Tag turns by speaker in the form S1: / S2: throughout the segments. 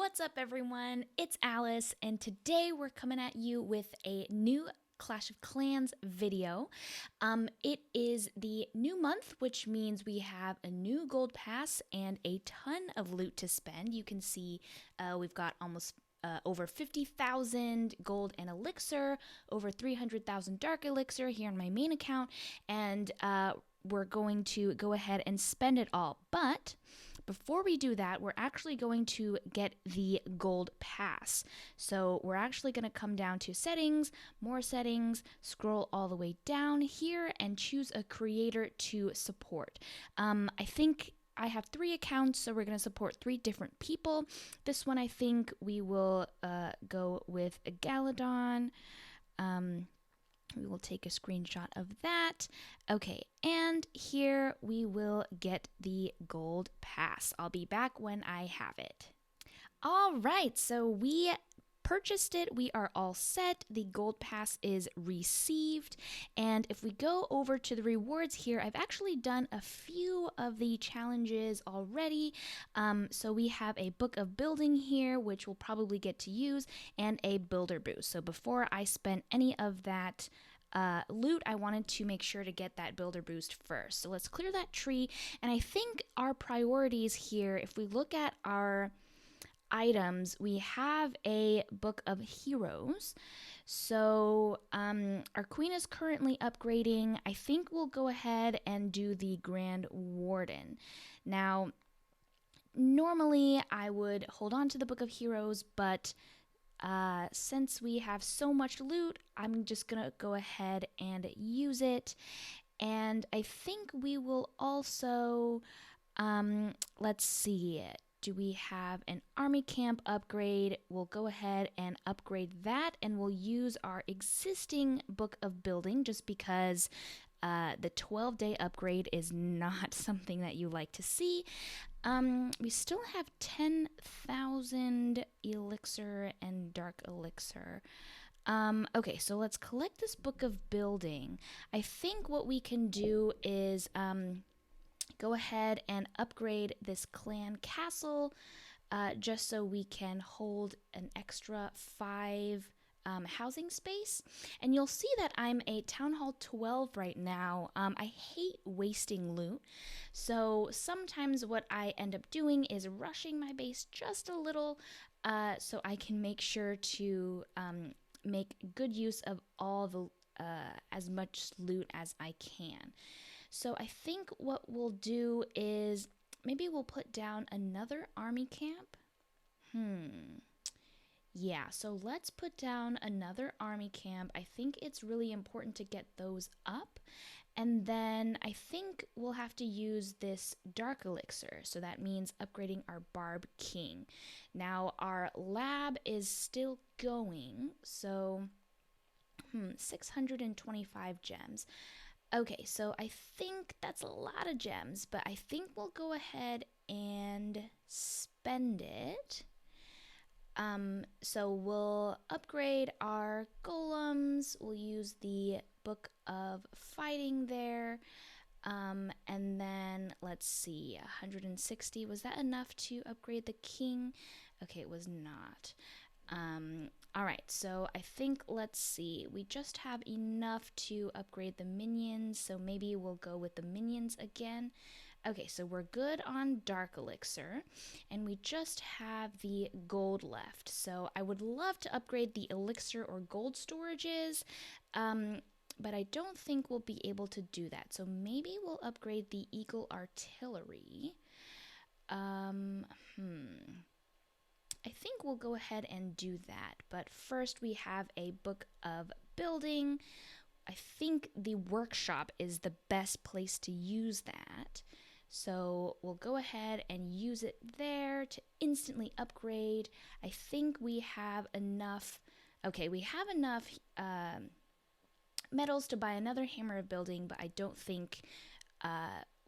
S1: What's up, everyone? It's Alice, and today we're coming at you with a new Clash of Clans video. It is the new month, which means we have a new gold pass and a ton of loot to spend. You can see we've got almost over 50,000 gold and elixir, over 300,000 dark elixir here in my main account, and we're going to go ahead and spend it all. But before we do that, we're actually going to get the gold pass. So we're actually going to come down to settings, more settings, scroll all the way down here and choose a creator to support. I think I have 3 accounts, so we're going to support 3 different people. This one, I think we will go with a Galadon. We will take a screenshot of that. Okay, and here we will get the gold pass. I'll be back when I have it. All right, so we purchased it. We are all set. The gold pass is received. And if we go over to the rewards here, I've actually done a few of the challenges already. So we have a book of building here, which we'll probably get to use, and a builder boost. So before I spent any of that loot, I wanted to make sure to get that builder boost first. So let's clear that tree. And I think our priorities here, if we look at our items, we have a book of heroes. So our queen is currently upgrading. I think we'll go ahead and do the Grand Warden. Now, normally I would hold on to the book of heroes, but since we have so much loot, I'm just gonna go ahead and use it. And I think we will also, let's see it. Do we have an army camp upgrade? We'll go ahead and upgrade that, and we'll use our existing book of building just because the 12-day upgrade is not something that you like to see. We still have 10,000 elixir and dark elixir. Okay, so let's collect this book of building. I think what we can do is go ahead and upgrade this clan castle just so we can hold an extra 5 housing space. And you'll see that I'm a Town Hall 12 right now. I hate wasting loot. So sometimes what I end up doing is rushing my base just a little so I can make sure to make good use of all the as much loot as I can. So I think what we'll do is maybe we'll put down another army camp. Yeah, so let's put down another army camp. I think it's really important to get those up. And then I think we'll have to use this dark elixir. So that means upgrading our Barb King. Now our lab is still going. So 625 gems. Okay, so I think that's a lot of gems, but I think we'll go ahead and spend it. So we'll upgrade our golems. We'll use the book of fighting there. And then let's see, 160. Was that enough to upgrade the king? Okay, it was not. All right, so I think, let's see, we just have enough to upgrade the minions, so maybe we'll go with the minions again. Okay, so we're good on dark elixir, and we just have the gold left. So I would love to upgrade the elixir or gold storages, but I don't think we'll be able to do that. So maybe we'll upgrade the eagle artillery. I think we'll go ahead and do that, but first we have a book of building. I think the workshop is the best place to use that. So we'll go ahead and use it there to instantly upgrade. I think we have enough, okay, we have enough metals to buy another hammer of building, but I don't think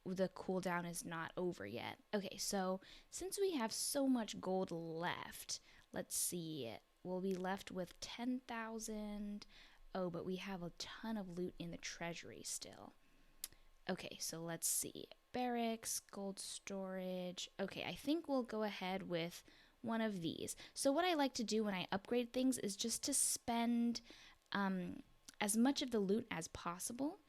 S1: the cooldown is not over yet. Okay, so since we have so much gold left, let's see, we'll be left with 10,000. Oh, but we have a ton of loot in the treasury still. Okay, so let's see. Barracks, gold storage. Okay, I think we'll go ahead with one of these. So what I like to do when I upgrade things is just to spend as much of the loot as possible.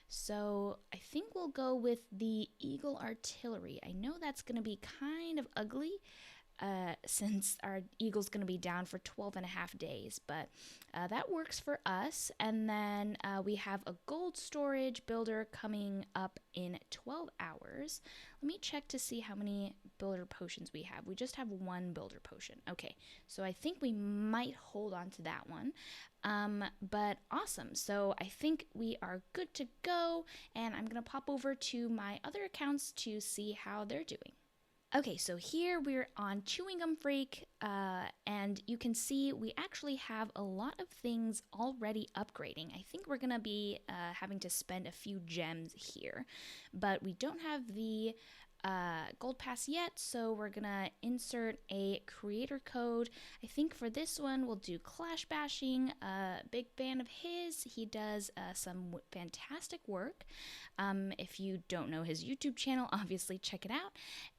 S1: So I think we'll go with the Eagle Artillery. I know that's going to be kind of ugly, since our eagle's going to be down for 12 and a half days, but that works for us. And then we have a gold storage builder coming up in 12 hours. Let me check to see how many builder potions we have. We just have one builder potion. Okay, so I think we might hold on to that one. But awesome. So I think we are good to go, and I'm going to pop over to my other accounts to see how they're doing. Okay, so here we're on Chewing Gum Freak, and you can see we actually have a lot of things already upgrading. I think we're going to be having to spend a few gems here, but we don't have the gold pass yet, so we're going to insert a creator code. I think for this one we'll do Clash Bashing, big fan of his. He does some fantastic work. If you don't know his YouTube channel, obviously check it out.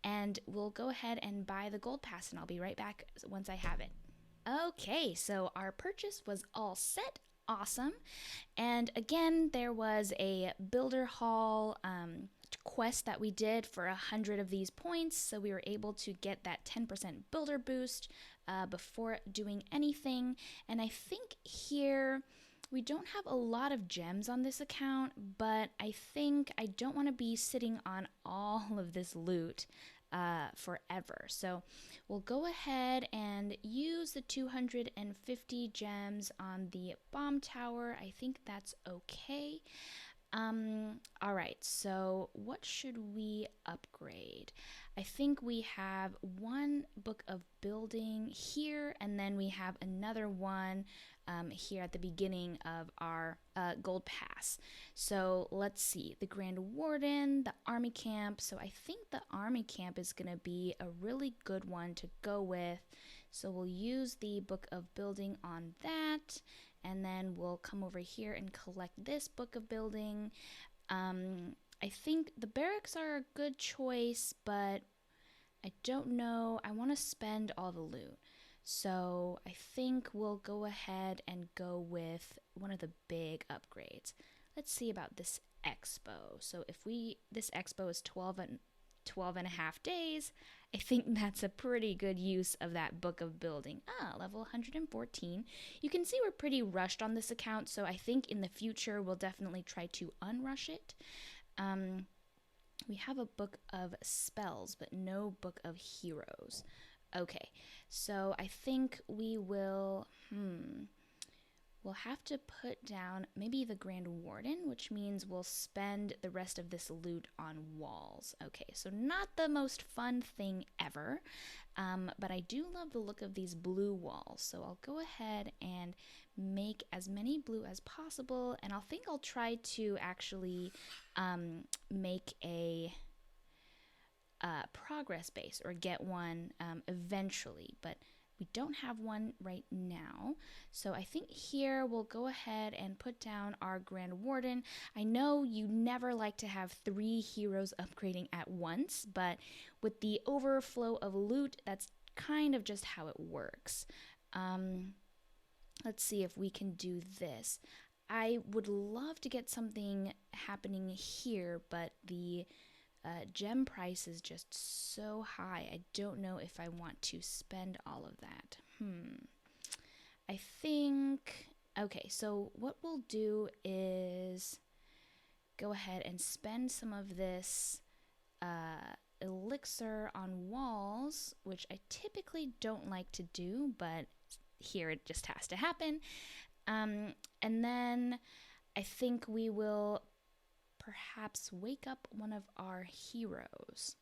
S1: And we'll go ahead and buy the gold pass, and I'll be right back once I have it. Okay, so our purchase was all set. Awesome. And again, there was a builder hall quest that we did for 100 of these points, so we were able to get that 10% builder boost before doing anything. And I think here we don't have a lot of gems on this account, but I think I don't want to be sitting on all of this loot forever. So we'll go ahead and use the 250 gems on the bomb tower. I think that's okay. All right, so what should we upgrade? I think we have one book of building here, and then we have another one here at the beginning of our gold pass. So let's see, the Grand Warden, the Army Camp. So I think the Army Camp is going to be a really good one to go with. So we'll use the book of building on that, and then we'll come over here and collect this book of building. I think the barracks are a good choice, but I don't know. I want to spend all the loot. So I think we'll go ahead and go with one of the big upgrades. Let's see about this expo. So if this expo is 12 and a half days, I think that's a pretty good use of that book of building. Level 114. You can see we're pretty rushed on this account, so I think in the future we'll definitely try to unrush it. We have a book of spells, but no book of heroes. Okay, so I think we will, we'll have to put down maybe the Grand Warden, which means we'll spend the rest of this loot on walls. Okay, so not the most fun thing ever, but I do love the look of these blue walls. So I'll go ahead and make as many blue as possible, and I'll try to actually make a progress base or get one eventually, but we don't have one right now. So I think here we'll go ahead and put down our Grand Warden. I know you never like to have 3 heroes upgrading at once, but with the overflow of loot, that's kind of just how it works. Let's see if we can do this. I would love to get something happening here, but the gem price is just so high. I don't know if I want to spend all of that. I think, okay, so what we'll do is go ahead and spend some of this elixir on walls, which I typically don't like to do, but here it just has to happen. And then I think we will perhaps wake up one of our heroes.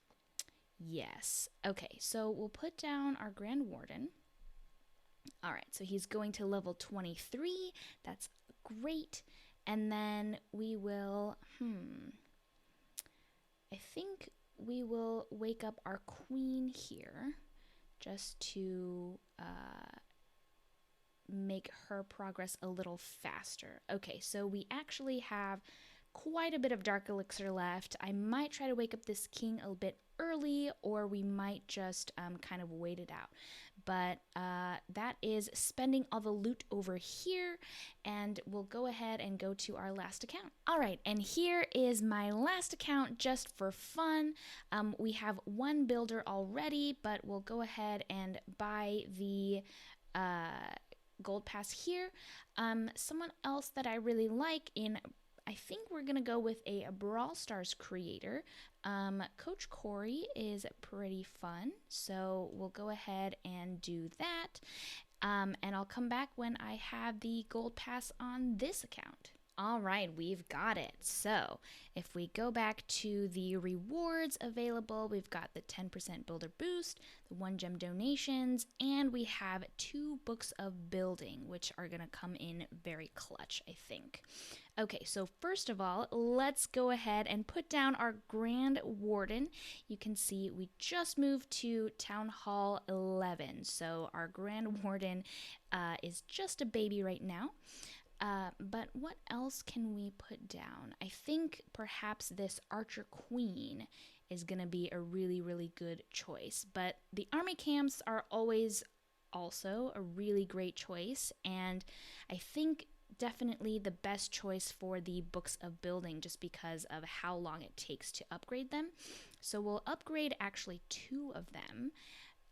S1: Yes. Okay, so we'll put down our Grand Warden. All right, so he's going to level 23. That's great. And then we will, I think we will wake up our queen here just to make her progress a little faster. Okay, so we actually have quite a bit of dark elixir left. I might try to wake up this king a bit early, or we might just kind of wait it out. But that is spending all the loot over here, and we'll go ahead and go to our last account. All right, and here is my last account just for fun. We have one builder already, but we'll go ahead and buy the gold pass here. Someone else that I really like I think we're gonna go with a Brawl Stars creator. Coach Corey is pretty fun, so we'll go ahead and do that. And I'll come back when I have the gold pass on this account. All right, we've got it. So if we go back to the rewards available, we've got the 10% builder boost, the 1 gem donations, and we have 2 books of building, which are gonna come in very clutch, I think. Okay, so first of all, let's go ahead and put down our Grand Warden. You can see we just moved to Town Hall 11, so our Grand Warden is just a baby right now. But what else can we put down? I think perhaps this Archer Queen is going to be a really, really good choice. But the army camps are always also a really great choice. And I think definitely the best choice for the books of building just because of how long it takes to upgrade them. So we'll upgrade actually 2 of them.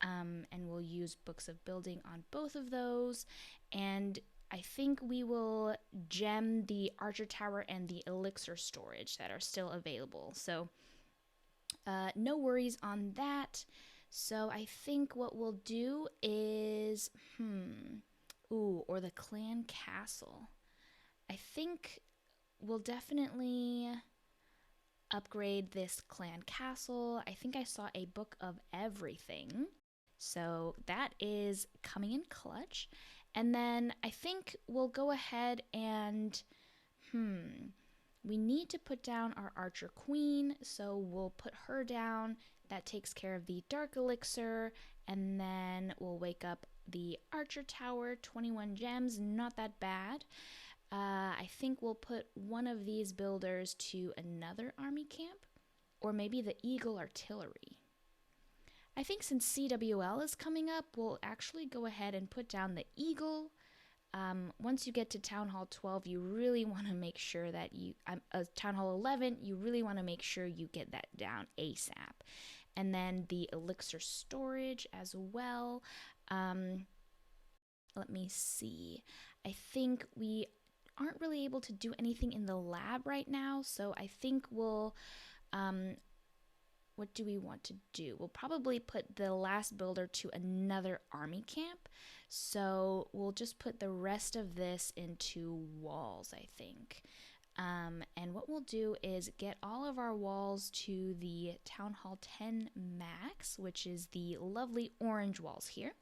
S1: And we'll use books of building on both of those. And I think we will gem the Archer Tower and the elixir storage that are still available. So no worries on that. So I think what we'll do is, or the clan castle. I think we'll definitely upgrade this clan castle. I think I saw a book of everything. So that is coming in clutch. And then I think we'll go ahead and, we need to put down our Archer Queen, so we'll put her down. That takes care of the Dark Elixir, and then we'll wake up the Archer Tower, 21 gems, not that bad. I think we'll put one of these builders to another army camp, or maybe the Eagle Artillery. I think since CWL is coming up, we'll actually go ahead and put down the Eagle. Once you get to Town Hall 12, you really want to make sure that Town Hall 11, you really want to make sure you get that down ASAP. And then the elixir storage as well. Let me see. I think we aren't really able to do anything in the lab right now, so I think we'll... what do we want to do? We'll probably put the last builder to another army camp. So we'll just put the rest of this into walls, I think. And what we'll do is get all of our walls to the Town Hall 10 max, which is the lovely orange walls here.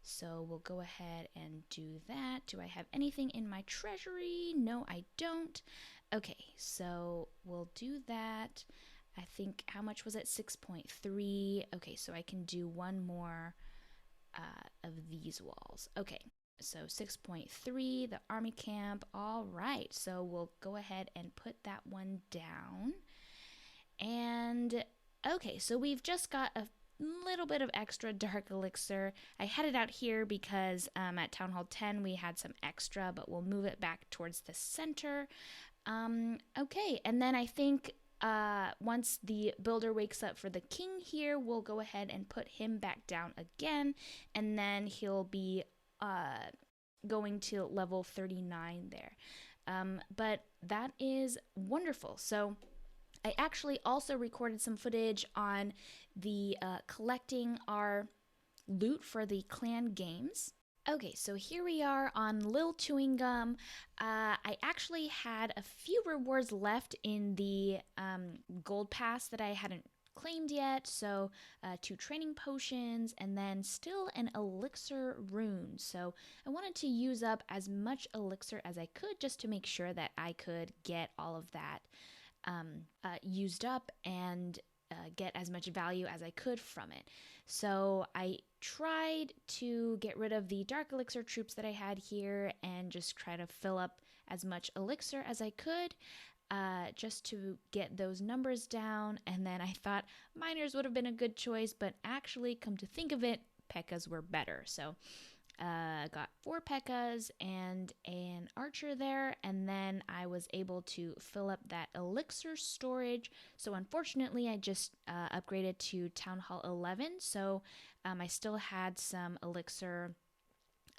S1: So we'll go ahead and do that. Do I have anything in my treasury? No, I don't. Okay, so we'll do that. I think, how much was it? 6.3. Okay, so I can do one more of these walls. Okay, so 6.3, the army camp. All right, so we'll go ahead and put that one down. And, okay, so we've just got a little bit of extra dark elixir. I had it out here because at Town Hall 10 we had some extra, but we'll move it back towards the center. Okay, and then I think once the builder wakes up for the king here, we'll go ahead and put him back down again, and then he'll be going to level 39 there. But that is wonderful. So I actually also recorded some footage on the collecting our loot for the clan games. Okay, so here we are on Lil Chewing Gum. I actually had a few rewards left in the gold pass that I hadn't claimed yet. So 2 training potions and then still an elixir rune. So I wanted to use up as much elixir as I could just to make sure that I could get all of that used up and get as much value as I could from it. So I tried to get rid of the dark elixir troops that I had here and just try to fill up as much elixir as I could. just to get those numbers down. And then I thought miners would have been a good choice, but actually, come to think of it, P.E.K.K.A.s were better. So got 4 P.E.K.K.A.s and an archer there, and then I was able to fill up that elixir storage. So unfortunately, I just upgraded to Town Hall 11, so I still had some elixir.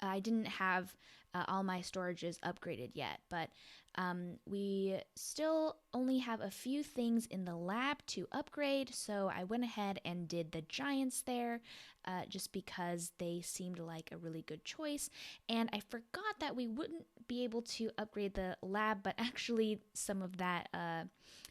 S1: I didn't have all my storages upgraded yet, but we still only have a few things in the lab to upgrade, so I went ahead and did the giants there just because they seemed like a really good choice. And I forgot that we wouldn't be able to upgrade the lab, but actually some of that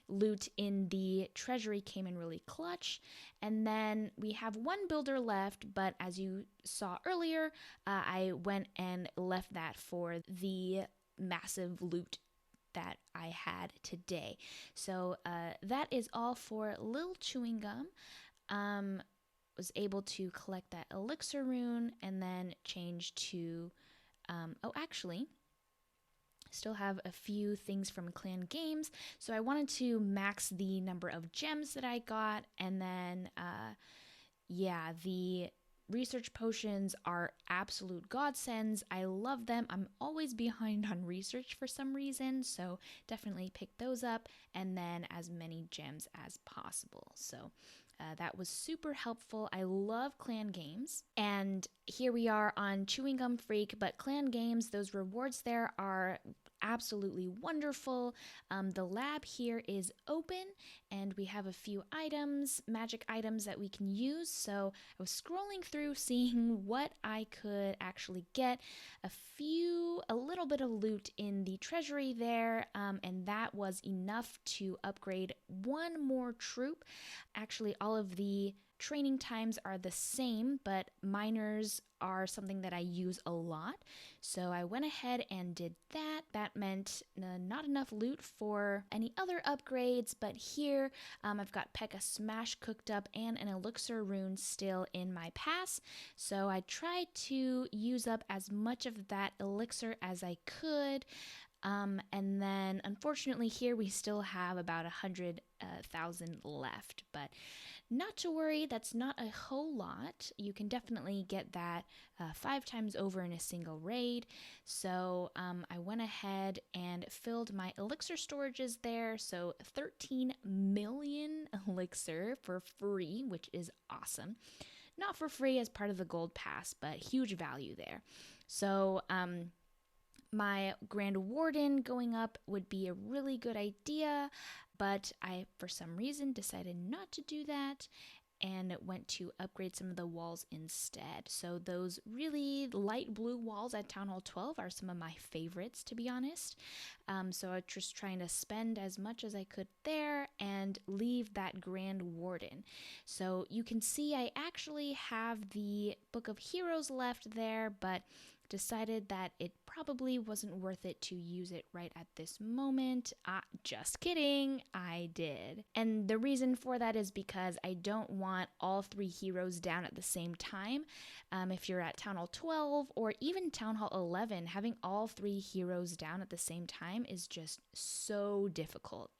S1: loot in the treasury came in really clutch. And then we have 1 builder left, but as you saw earlier, I went and left that for the massive loot that I had today. So that is all for Lil Chewing Gum. Was able to collect that elixir rune and then change to actually still have a few things from clan games, so I wanted to max the number of gems that I got. And then the research potions are absolute godsends. I love them. I'm always behind on research for some reason, so definitely pick those up, and then as many gems as possible. So that was super helpful. I love clan games. And here we are on Chewing Gum Freak, but clan games, those rewards there are absolutely wonderful. The lab here is open, and we have a few items, magic items that we can use. So I was scrolling through seeing what I could actually get. A little bit of loot in the treasury there, and that was enough to upgrade 1 more troop. Actually, all of the training times are the same, but miners are something that I use a lot. So I went ahead and did that. That meant not enough loot for any other upgrades, but here I've got P.E.K.K.A. Smash cooked up and an elixir rune still in my pass. So I tried to use up as much of that elixir as I could. And then unfortunately here we still have about 100,000 left, but not to worry, that's not a whole lot. You can definitely get that 5 times over in a single raid. So I went ahead and filled my elixir storages there. So 13 million elixir for free, which is awesome. Not for free as part of the gold pass, but huge value there. So my Grand Warden going up would be a really good idea, but I, for some reason, decided not to do that and went to upgrade some of the walls instead. So those really light blue walls at Town Hall 12 are some of my favorites, to be honest. So I was just trying to spend as much as I could there and leave that Grand Warden. So you can see I actually have the Book of Heroes left there, but decided that it probably wasn't worth it to use it right at this moment. Just kidding, I did. And the reason for that is because I don't want all 3 heroes down at the same time. If you're at Town Hall 12 or even Town Hall 11, having all 3 heroes down at the same time is just so difficult.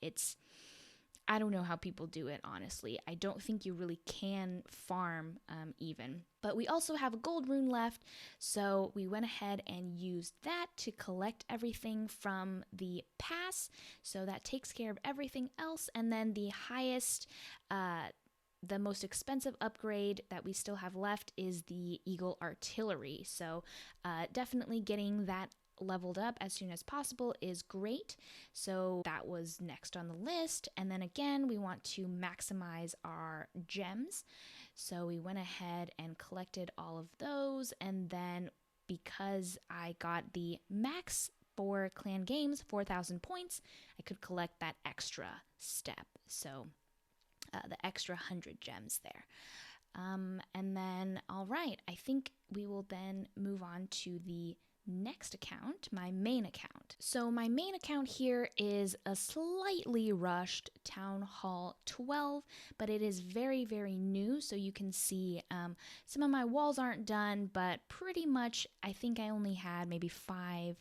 S1: I don't know how people do it, honestly. I don't think you really can farm even. But we also have a gold rune left, so we went ahead and used that to collect everything from the pass. So that takes care of everything else. And then the most expensive upgrade that we still have left is the Eagle Artillery. So definitely getting that leveled up as soon as possible is great. So that was next on the list. And then again, we want to maximize our gems. So we went ahead and collected all of those. And then because I got the max for clan games, 4,000 points, I could collect that extra step. So the extra 100 gems there. And then, all right, I think we will then move on to the next account, my main account. So my main account here is a slightly rushed Town Hall 12, but it is very, very new. So you can see some of my walls aren't done, but pretty much I think I only had maybe 5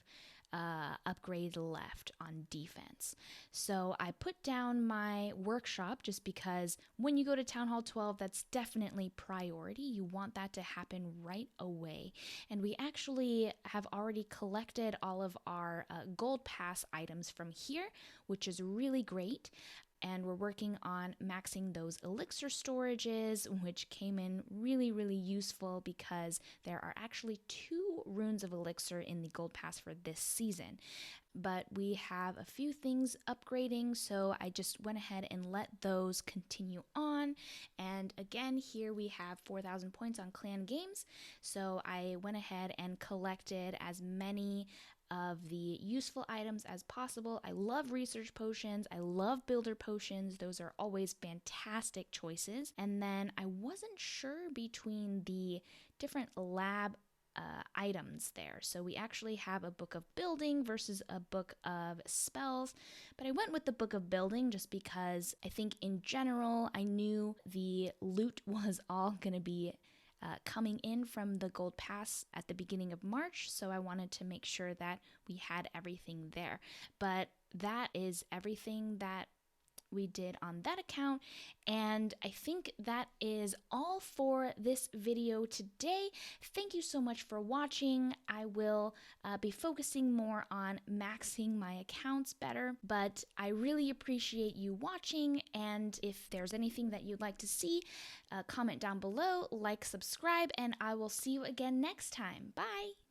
S1: upgrade left on defense. So I put down my workshop just because when you go to Town Hall 12, that's definitely priority. You want that to happen right away. And we actually have already collected all of our gold pass items from here, which is really great. And we're working on maxing those elixir storages, which came in really, really useful because there are actually 2 runes of elixir in the gold pass for this season. But we have a few things upgrading, so I just went ahead and let those continue on. And again, here we have 4,000 points on clan games, so I went ahead and collected as many of the useful items as possible. I love research potions. I love builder potions. Those are always fantastic choices. And then I wasn't sure between the different lab items there. So we actually have a book of building versus a book of spells, but I went with the book of building just because I think in general I knew the loot was all going to be coming in from the gold pass at the beginning of March, so I wanted to make sure that we had everything there. But that is everything that we did on that account, and I think that is all for this video today. Thank you so much for watching. I will be focusing more on maxing my accounts better, but I really appreciate you watching, and if there's anything that you'd like to see, comment down below, like, subscribe, and I will see you again next time. Bye!